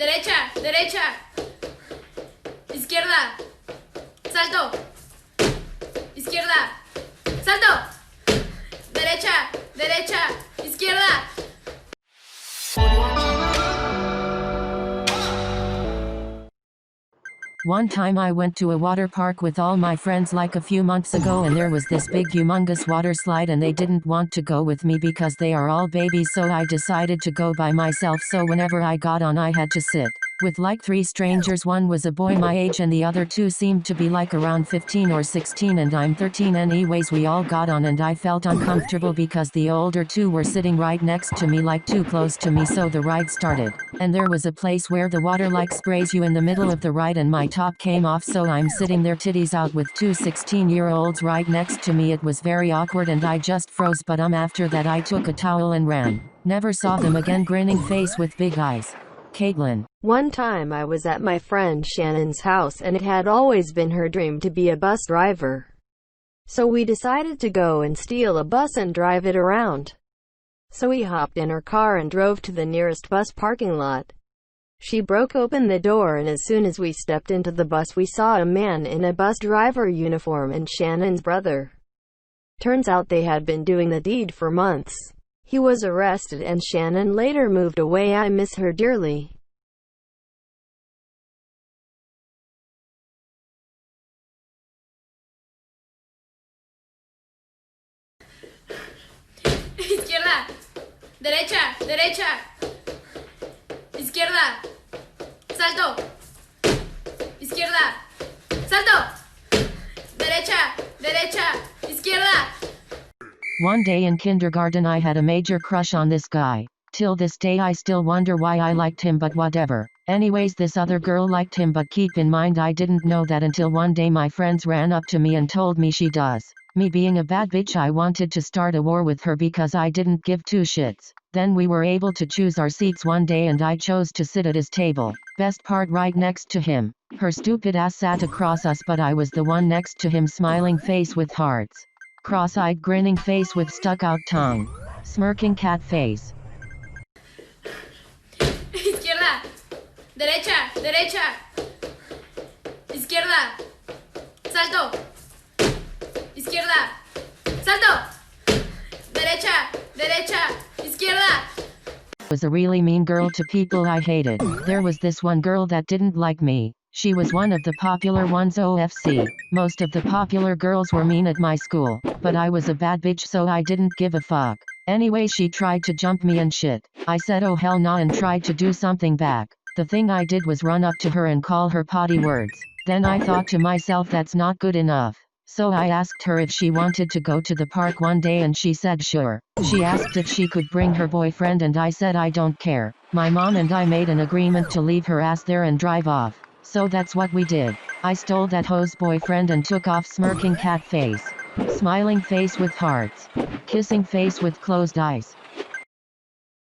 derecha, derecha, izquierda, salto, izquierda, salto, derecha, derecha, izquierda. One time I went to a water park with all my friends like a few months ago, and there was this big humongous water slide and they didn't want to go with me because they are all babies, so I decided to go by myself. So whenever I got on I had to sit with like 3 strangers. One was a boy my age and the other 2 seemed to be like around 15 or 16 and I'm 13. Anyways, we all got on and I felt uncomfortable because the older 2 were sitting right next to me, like too close to me. So the ride started and there was a place where the water like sprays you in the middle of the ride and my top came off, so I'm sitting there titties out with 2 16-year-olds right next to me. It was very awkward and I just froze, but after that I took a towel and ran. Never saw them again. Grinning face with big eyes. Caitlin. One time I was at my friend Shannon's house and it had always been her dream to be a bus driver. So we decided to go and steal a bus and drive it around. So we hopped in her car and drove to the nearest bus parking lot. She broke open the door and as soon as we stepped into the bus we saw a man in a bus driver uniform and Shannon's brother. Turns out they had been doing the deed for months. He was arrested and Shannon later moved away. I miss her dearly. Izquierda, derecha, derecha, izquierda, salto, izquierda, salto, derecha, derecha, izquierda. One day in kindergarten I had a major crush on this guy. Till this day I still wonder why I liked him, but whatever. Anyways, this other girl liked him, but keep in mind I didn't know that until one day my friends ran up to me and told me she does. Me being a bad bitch, I wanted to start a war with her because I didn't give 2 shits. Then we were able to choose our seats one day and I chose to sit at his table. Best part, right next to him. Her stupid ass sat across us, but I was the one next to him, smiling face with hearts. Cross-eyed grinning face with stuck-out tongue. Smirking cat face. Izquierda, derecha, derecha, izquierda, salto, izquierda, salto, derecha, derecha, izquierda. Was a really mean girl to people I hated. There was this one girl that didn't like me. She was one of the popular ones, OFC. Most of the popular girls were mean at my school, but I was a bad bitch so I didn't give a fuck. Anyway, she tried to jump me and shit. I said oh hell nah and tried to do something back. The thing I did was run up to her and call her potty words. Then I thought to myself, that's not good enough. So I asked her if she wanted to go to the park one day and she said sure. She asked if she could bring her boyfriend and I said I don't care. My mom and I made an agreement to leave her ass there and drive off. So that's what we did. I stole that hoe's boyfriend and took off, smirking cat face. Smiling face with hearts. Kissing face with closed eyes.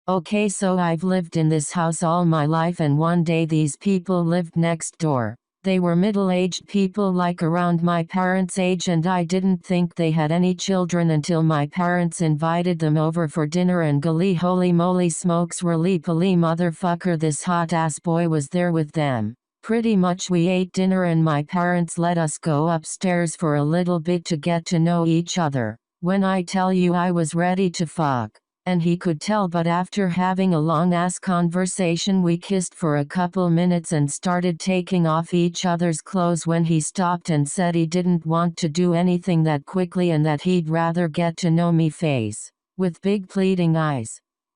Okay, so I've lived in this house all my life and one day these people lived next door. They were middle-aged people like around my parents' age and I didn't think they had any children until my parents invited them over for dinner and golly holy moly smokes roly poly motherfucker, this hot ass boy was there with them. Pretty much we ate dinner and my parents let us go upstairs for a little bit to get to know each other. When I tell you I was ready to fuck. And he could tell, but after having a long-ass conversation we kissed for a couple minutes and started taking off each other's clothes when he stopped and said he didn't want to do anything that quickly and that he'd rather get to know me face. With big pleading eyes.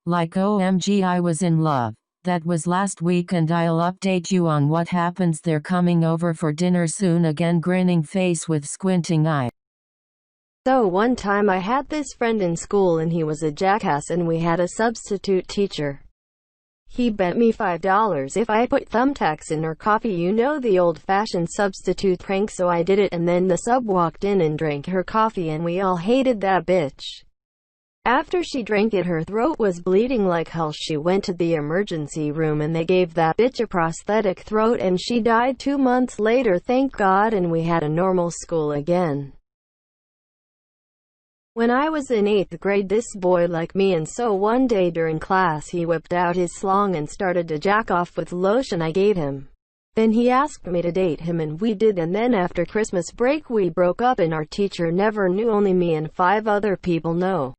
Like OMG, I was in love. That was last week and I'll update you on what happens. They're coming over for dinner soon again, grinning face with squinting eye. So one time I had this friend in school and he was a jackass and we had a substitute teacher. He bet me $5 if I put thumbtacks in her coffee, you know, the old-fashioned substitute prank. So I did it and then the sub walked in and drank her coffee and we all hated that bitch. After she drank it, her throat was bleeding like hell. She went to the emergency room and they gave that bitch a prosthetic throat and she died 2 months later, thank God, and we had a normal school again. When I was in 8th grade, this boy liked me, and so one day during class he whipped out his slong and started to jack off with lotion I gave him. Then he asked me to date him, and we did, and then after Christmas break we broke up and our teacher never knew, only me and 5 other people know.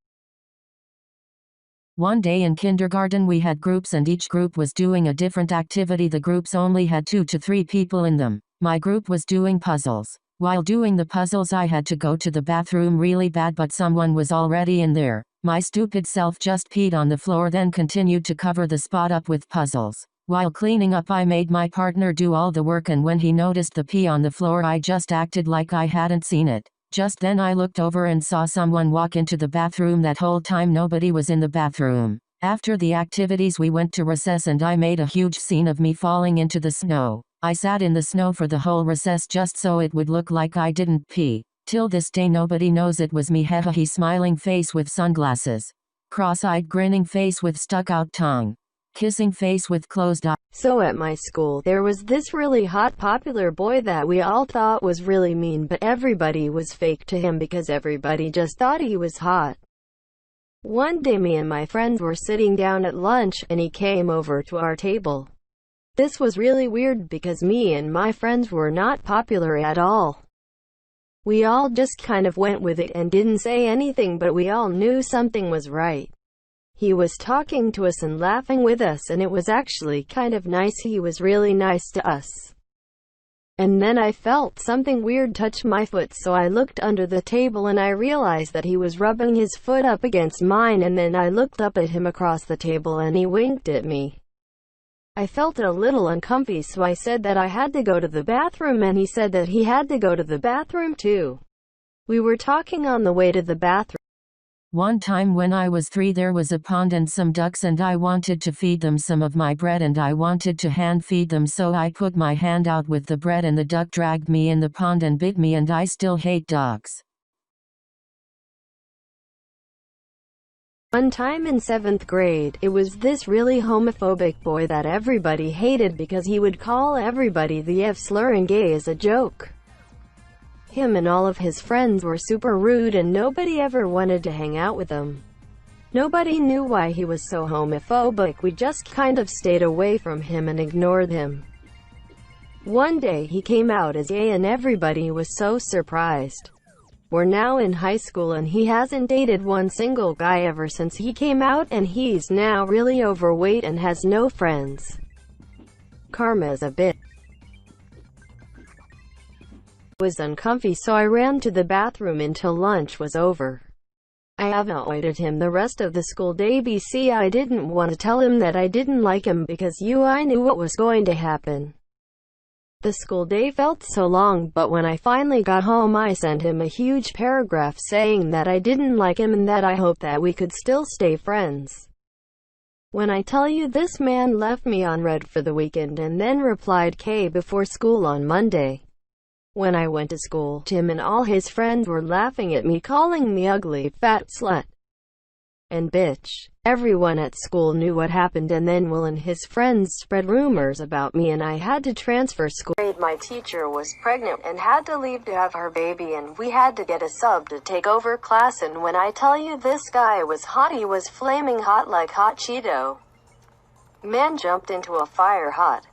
One day in kindergarten we had groups and each group was doing a different activity. The groups only had 2 to 3 people in them. My group was doing puzzles. While doing the puzzles I had to go to the bathroom really bad, but someone was already in there. My stupid self just peed on the floor, then continued to cover the spot up with puzzles. While cleaning up I made my partner do all the work, and when he noticed the pee on the floor I just acted like I hadn't seen it. Just then I looked over and saw someone walk into the bathroom. That whole time nobody was in the bathroom. After the activities we went to recess and I made a huge scene of me falling into the snow. I sat in the snow for the whole recess just so it would look like I didn't pee. Till this day nobody knows it was me. He smiling face with sunglasses. Cross-eyed grinning face with stuck-out tongue. Kissing face with closed eyes. So at my school, there was this really hot popular boy that we all thought was really mean, but everybody was fake to him because everybody just thought he was hot. One day me and my friends were sitting down at lunch, and he came over to our table. This was really weird because me and my friends were not popular at all. We all just kind of went with it and didn't say anything, but we all knew something was right. He was talking to us and laughing with us, and it was actually kind of nice. He was really nice to us. And then I felt something weird touch my foot, so I looked under the table and I realized that he was rubbing his foot up against mine, and then I looked up at him across the table and he winked at me. I felt a little uncomfy, so I said that I had to go to the bathroom, and he said that he had to go to the bathroom too. We were talking on the way to the bathroom. One time when I was 3 there was a pond and some ducks, and I wanted to feed them some of my bread and I wanted to hand feed them, so I put my hand out with the bread and the duck dragged me in the pond and bit me, and I still hate ducks. One time in 7th grade, it was this really homophobic boy that everybody hated because he would call everybody the F-slur and gay as a joke. Him and all of his friends were super rude and nobody ever wanted to hang out with him. Nobody knew why he was so homophobic. We just kind of stayed away from him and ignored him. One day he came out as gay and everybody was so surprised. We're now in high school and he hasn't dated one single guy ever since he came out, and he's now really overweight and has no friends. Karma's a bitch. Was uncomfy, so I ran to the bathroom until lunch was over. I avoided him the rest of the school day because I didn't want to tell him that I didn't like him because I knew what was going to happen. The school day felt so long, but when I finally got home I sent him a huge paragraph saying that I didn't like him and that I hoped that we could still stay friends. When I tell you, this man left me on red for the weekend and then replied K before school on Monday. When I went to school, Tim and all his friends were laughing at me, calling me ugly, fat slut, and bitch. Everyone at school knew what happened, and then Will and his friends spread rumors about me and I had to transfer school. My teacher was pregnant and had to leave to have her baby, and we had to get a sub to take over class, and when I tell you this guy was hot, he was flaming hot like hot Cheeto. Man jumped into a fire hot.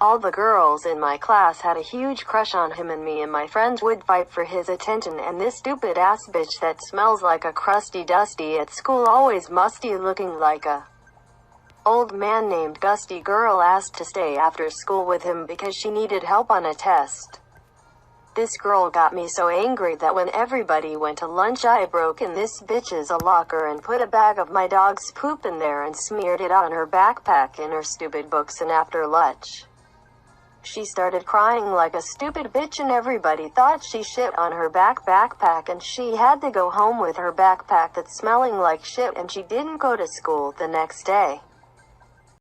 All the girls in my class had a huge crush on him, and me and my friends would fight for his attention, and this stupid ass bitch that smells like a crusty dusty at school, always musty looking like a old man named Gusty girl, asked to stay after school with him because she needed help on a test. This girl got me so angry that when everybody went to lunch I broke in this bitch's locker and put a bag of my dog's poop in there and smeared it on her backpack in her stupid books, and after lunch she started crying like a stupid bitch and everybody thought she shit on her backpack, and she had to go home with her backpack that's smelling like shit, and she didn't go to school the next day.